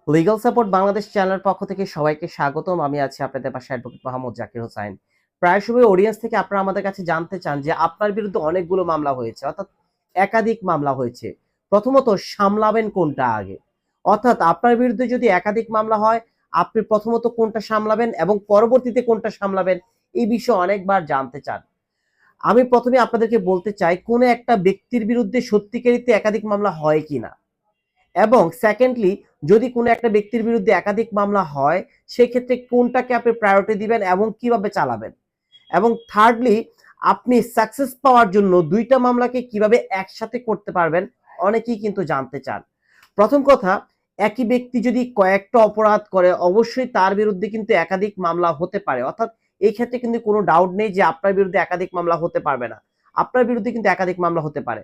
Legal support Bangladesh চ্যানেলের পক্ষ থেকে সবাইকে স্বাগতম। আমি আছি আপনাদের পাশে অ্যাডভোকেট মোহাম্মদ জাকির হোসাইন। প্রায় সময় অডিয়েন্স থেকে আপনারা আমাদের কাছে জানতে চান যে আপনার বিরুদ্ধে অনেকগুলো মামলা হয়েছে, অর্থাৎ একাধিক মামলা হয়েছে। প্রথমত সামলাবেন কোনটা আগে? অর্থাৎ আপনার বিরুদ্ধে যদি একাধিক মামলা হয়, আপনি প্রথমত কোনটা সামলাবেন এবং পরবর্তীতে কোনটা সামলাবেন, এই বিষয়ে অনেকবার জানতে চান। আমি প্রথমে আপনাদেরকে বলতে চাই, কোনো একটা ব্যক্তির বিরুদ্ধে সত্যিকারিতে একাধিক মামলা হয় কিনা, এবং সেকেন্ডলি যদি কোনো একটা ব্যক্তির বিরুদ্ধে একাধিক মামলা হয় সেক্ষেত্রে কোনটাকে আপনি প্রায়োরিটি দিবেন এবং কিভাবে চালাবেন, এবং থার্ডলি আপনি সাকসেস পাওয়ার জন্য দুইটা মামলাকে কিভাবে একসাথে করতে পারবেন, অনেকেই কিন্তু জানতে চান। প্রথম কথা, একই ব্যক্তি যদি কয়েকটা অপরাধ করে অবশ্যই তার বিরুদ্ধে কিন্তু একাধিক মামলা হতে পারে, অর্থাৎ এই ক্ষেত্রে কিন্তু কোনো ডাউট নেই যে আপনার বিরুদ্ধে একাধিক মামলা হতে পারবে না। আপনার বিরুদ্ধে কিন্তু একাধিক মামলা হতে পারে।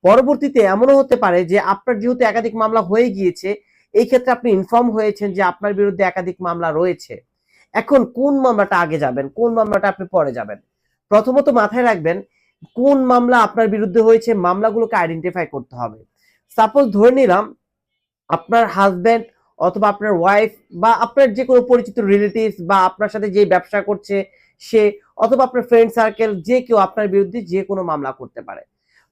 পরবর্তীতে এমনও হতে পারে যে আপনার যেহেতু একাধিক মামলা হয়ে গিয়েছে, এই ক্ষেত্রে আপনি ইনফর্ম হয়েছেন যে আপনার বিরুদ্ধে একাধিক মামলা রয়েছে। এখন কোন মামলাটা আগে যাবেন, কোন মামলাটা আপনি পরে যাবেন? প্রথমত মাথায় রাখবেন কোন মামলা আপনার বিরুদ্ধে হয়েছে, মামলাগুলোকে আইডেন্টিফাই করতে হবে। সাপোজ ধরে নিলাম আপনার হাজবেন্ড অথবা আপনার ওয়াইফ বা আপনার যে কোনো পরিচিত রিলেটিভস বা আপনার সাথে যে ব্যবসা করছে সে, অথবা আপনার ফ্রেন্ড সার্কেল, যে কেউ আপনার বিরুদ্ধে যে কোনো মামলা করতে পারে।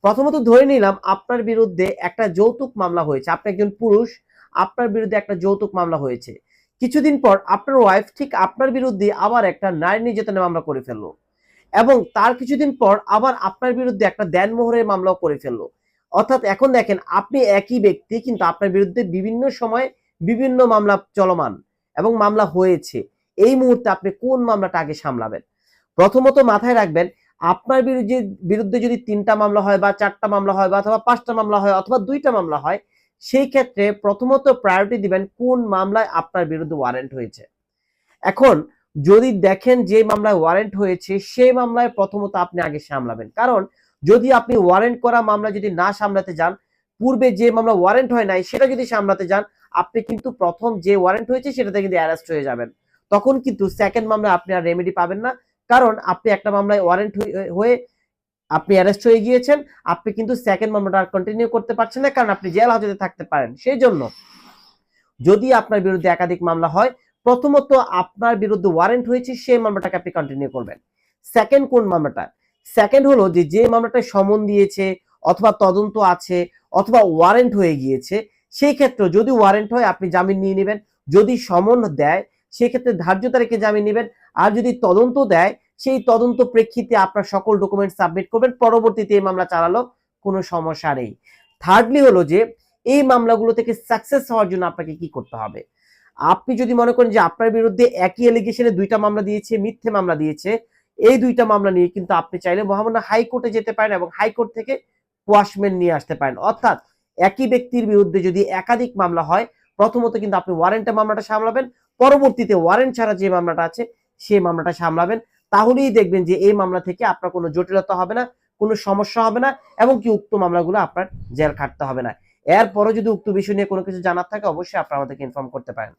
প্রথমত ধরে নিলাম আপনার বিরুদ্ধে একটা যৌতুক মামলা হয়েছে, আপনি একজন পুরুষ, আপনার বিরুদ্ধে একটা যৌতুক মামলা হয়েছে। কিছুদিন পর আপনার ওয়াইফ ঠিক আপনার বিরুদ্ধে আবার একটা নারী নির্যাতনের মামলা করে ফেললো, এবং তার কিছুদিন পর আবার আপনার বিরুদ্ধে একটা দেনমোহরের মামলাও করে ফেললো। অর্থাৎ এখন দেখেন আপনি একই ব্যক্তি কিন্তু আপনার বিরুদ্ধে বিভিন্ন সময় বিভিন্ন মামলা চলমান এবং মামলা হয়েছে। এই মুহূর্তে আপনি কোন মামলাটা আগে সামলাবেন? প্রথমত মাথায় রাখবেন আপনার বিরুদ্ধে যদি 3টা মামলা হয় বা 4টা মামলা হয় বা অথবা 5টা মামলা হয় অথবা 2টা মামলা হয়, সেই ক্ষেত্রে প্রথমত প্রায়োরিটি দিবেন কোন মামলায় আপনার বিরুদ্ধে ওয়ারেন্ট হয়েছে। এখন যদি দেখেন যে মামলায় ওয়ারেন্ট হয়েছে সেই মামলায় প্রথমত আপনি আগে সামলাবেন, কারণ যদি আপনি ওয়ারেন্ট করা মামলা যদি না সামলাতে যান, পূর্বে যে মামলা ওয়ারেন্ট হয় নাই সেটা যদি সামলাতে যান, আপনি কিন্তু প্রথম যে ওয়ারেন্ট হয়েছে সেটাতে কিন্তু অ্যারেস্ট হয়ে যাবেন। তখন কিন্তু সেকেন্ড মামলায় আপনি আর রেমেডি পাবেন না, কারণ আপনি একটা মামলায় ওয়ারেন্ট হয়ে আপনি অ্যারেস্ট হয়ে গিয়েছেন, আপনি কিন্তু সেকেন্ড মামলাটা আর কন্টিনিউ করতে পারছেন না, কারণ আপনি জেল হাজতে থাকতে পারেন। সেই জন্য যদি আপনার বিরুদ্ধে একাধিক মামলা হয়, প্রথমত আপনার বিরুদ্ধে ওয়ারেন্ট হয়েছে সেই মামলাটাকে আপনি কন্টিনিউ করবেন। সেকেন্ড কোন মামলাটা? সেকেন্ড হলো যে মামলাটা সমন দিয়েছে অথবা তদন্ত আছে অথবা ওয়ারেন্ট হয়ে গিয়েছে, সেই ক্ষেত্রে যদি ওয়ারেন্ট হয় আপনি জামিন নিয়ে নেবেন, যদি সমন দেয় সেক্ষেত্রে ধার্য তারিখে জামিন নেবেন, আর যদি তদন্ত দেয় সেই তদন্ত প্রেক্ষিতে আপনার সকল ডকুমেন্ট সাবমিট করবেন, পরবর্তীতে এই মামলা চালালো কোনো সমস্যা নেই। থার্ডলি হলো যে এই মামলাগুলো থেকে সাকসেস হওয়ার জন্য আপনাকে কি করতে হবে? আপনি যদি মনে করেন যে আপনার বিরুদ্ধে একই এলিগেশনে 2টা মামলা দিয়েছে, মিথ্যে মামলা দিয়েছে, এই 2টা মামলা নিয়ে কিন্তু আপনি চাইলে মহামান্য হাইকোর্টে যেতে পারেন এবং হাইকোর্ট থেকে কোয়াশমেন্ট নিয়ে আসতে পারেন। অর্থাৎ একই ব্যক্তির বিরুদ্ধে যদি একাধিক মামলা হয়, প্রথমত কিন্তু আপনি ওয়ারেন্টের মামলাটা সামলাবেন, পরবর্তীতে ওয়ারেন্ট ছাড়া যে মামলাটা আছে সেই মামলাটা সামলাবেন। তাহলেই দেখবেন যে এই মামলা থেকে আপনার কোনো জটিলতা হবে না, কোনো সমস্যা হবে না, এবং কি উক্ত মামলাগুলো আপনার জেল খাটতে হবে না। এরপরও যদি উক্ত বিষয় নিয়ে কোনো কিছু জানার থাকে অবশ্যই আপনারা আমাদেরকে ইনফর্ম করতে পারেন।